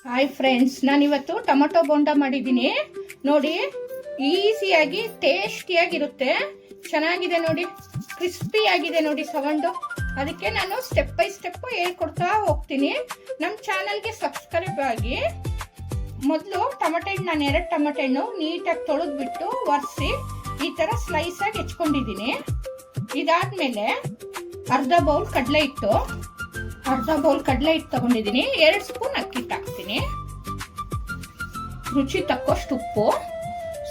Hi friends, ನಾನಿವತ್ತು tomato bonda ಮಾಡಿದ್ದೀನಿ ನೋಡಿ. ಈಸಿಯಾಗಿ ಟೇಸ್ಟಿಯಾಗಿರುತ್ತೆ, ಚೆನ್ನಾಗಿದೆ ನೋಡಿ, ಕ್ರಿಸ್ಪಿ ಆಗಿದೆ ನೋಡಿ ಸೌಂಡು. ಅದಕ್ಕೆ ನಾನು ಸ್ಟೆಪ್ ಬೈ ಸ್ಟೆಪ್ ಹೇಳ್ಕೊಡ್ತಾ ಹೋಗ್ತೀನಿ. ನಮ್ಮ ಚಾನಲ್ಗೆ ಸಬ್ಸ್ಕ್ರೈಬ್ ಆಗಿ. ಮೊದಲು ಟೊಮೊಟೊ ಹಣ್ಣು, ನಾನು 2 ಟೊಮೊಟೊ ಹಣ್ಣು ನೀಟಾಗಿ ತೊಳೆದ್ಬಿಟ್ಟು ಒರೆಸಿ ಈ ಥರ ಸ್ಲೈಸಾಗಿ ಹೆಚ್ಕೊಂಡಿದ್ದೀನಿ. ಇದಾದ್ಮೇಲೆ ಅರ್ಧ ಬೌಲ್ ಕಡಲೆ ಹಿಟ್ಟು ತಗೊಂಡಿದ್ದೀನಿ. 2 ಸ್ಪೂನ್ ಅಕ್ಕಿ ಹಿಟ್ಟು ಹಾಕ್ತೀನಿ. ರುಚಿ ತಕ್ಕಷ್ಟು ಉಪ್ಪು,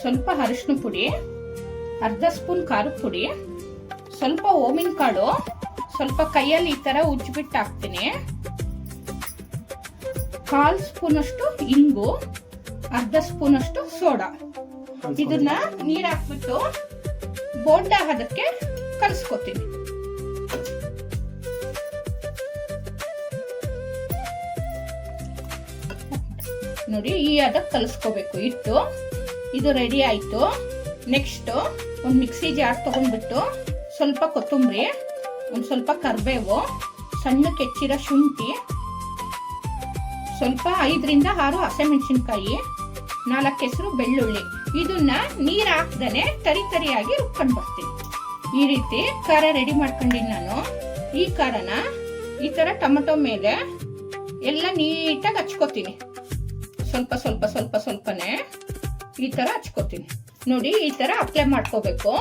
ಸ್ವಲ್ಪ ಅರಿಶಿನ ಪುಡಿ, ಅರ್ಧ ಸ್ಪೂನ್ ಖಾರದ ಪುಡಿ, ಸ್ವಲ್ಪ ಓಮಿನ ಕಾಳು, ಸ್ವಲ್ಪ ಕೈಯಲ್ಲಿ ಈ ತರ ಉಜ್ಜಿಬಿಟ್ಟು ಹಾಕ್ತೀನಿ. 1/4 ಸ್ಪೂನ್ ಅಷ್ಟು ಇಂಗು, ಅರ್ಧ ಸ್ಪೂನ್ ಅಷ್ಟು ಸೋಡಾ. ಇದನ್ನ ನೀರ್ ಹಾಕ್ಬಿಟ್ಟು ಬೋಂಡ ಅದಕ್ಕೆ ಕಲಿಸ್ಕೊತೀನಿ. ನೋಡಿ, ಈ ಅದಕ್ಕೆ ಕಲಿಸ್ಕೋಬೇಕು ಹಿಟ್ಟು. ಇದು ರೆಡಿ ಆಯ್ತು. ನೆಕ್ಸ್ಟ್ ಒಂದು ಮಿಕ್ಸಿ ಜಾರ್ ತಗೊಂಡ್ಬಿಟ್ಟು ಸ್ವಲ್ಪ ಕೊತ್ತಂಬರಿ, ಒಂದು ಸ್ವಲ್ಪ ಕರಿಬೇವು, ಸಣ್ಣಕ್ಕೆ ಹೆಚ್ಚಿರೋ ಶುಂಠಿ, ಸ್ವಲ್ಪ 5ರಿಂದ 6 ಹಸಿಮೆಣಸಿನ್ಕಾಯಿ, 4 ಹೆಸರು ಬೆಳ್ಳುಳ್ಳಿ. ಇದನ್ನ ನೀರು ಹಾಕ್ದೇ ತರಿಯಾಗಿ ರುಬ್ಕೊಂಡು ಬರ್ತೀನಿ. ಈ ರೀತಿ ಖಾರ ರೆಡಿ ಮಾಡ್ಕೊಂಡಿನಿ ನಾನು. ಈ ಖಾರನ ಈ ತರ ಟೊಮೊಟೊ ಮೇಲೆ ಎಲ್ಲ ನೀಟಾಗಿ ಹಚ್ಕೋತೀನಿ. ಸ್ವಲ್ಪನೇ ಈ ತರ ಹಚ್ಕೋತೀನಿ ನೋಡಿ. ಈ ತರ ಅಪ್ಲೈ ಮಾಡ್ಕೋಬೇಕು.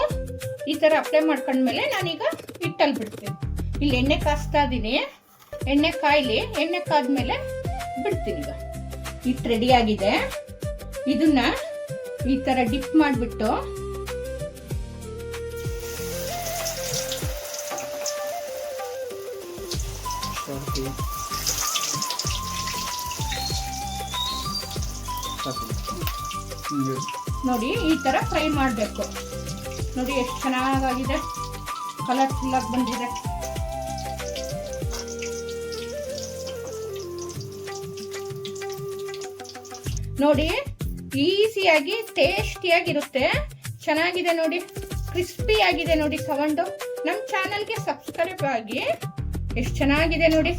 ಈ ತರ ಅಪ್ಲೈ ಮಾಡ್ಕೊಂಡ್ಮೇಲೆ ನಾನೀಗ ಹಿಟ್ಟಲ್ಲಿ ಬಿಡ್ತೀನಿ. ಇಲ್ಲಿ ಎಣ್ಣೆ ಕಾಯಿಸ್ತಾ ಇದೀನಿ. ಎಣ್ಣೆ ಕಾಯ್ಲಿ, ಎಣ್ಣೆ ಕಾದ್ಮೇಲೆ ಬಿಡ್ತೀನಿ. ಈಗ ಹಿಟ್ಟು ರೆಡಿ ಆಗಿದೆ. ಇದನ್ನ ಈ ತರ ಡಿಪ್ ಮಾಡಿಬಿಟ್ಟು ನೋಡಿ, ಈ ತರ ಫ್ರೈ ಮಾಡಬೇಕು. ನೋಡಿ ಎಷ್ಟು ಚೆನ್ನಾಗಿದೆ, ಕಲರ್ಫುಲ್ ಆಗಿ ಬಂದಿದೆ. ನೋಡಿ, ಈಸಿಯಾಗಿ ಟೇಸ್ಟಿಯಾಗಿರುತ್ತೆ, ಚೆನ್ನಾಗಿದೆ ನೋಡಿ, ಕ್ರಿಸ್ಪಿ ಆಗಿದೆ ನೋಡಿ ಸೌಂಡು. ನಮ್ಮ ಚಾನಲ್ಗೆ ಸಬ್ಸ್ಕ್ರೈಬ್ ಆಗಿ. ಎಷ್ಟು ಚೆನ್ನಾಗಿದೆ ನೋಡಿ.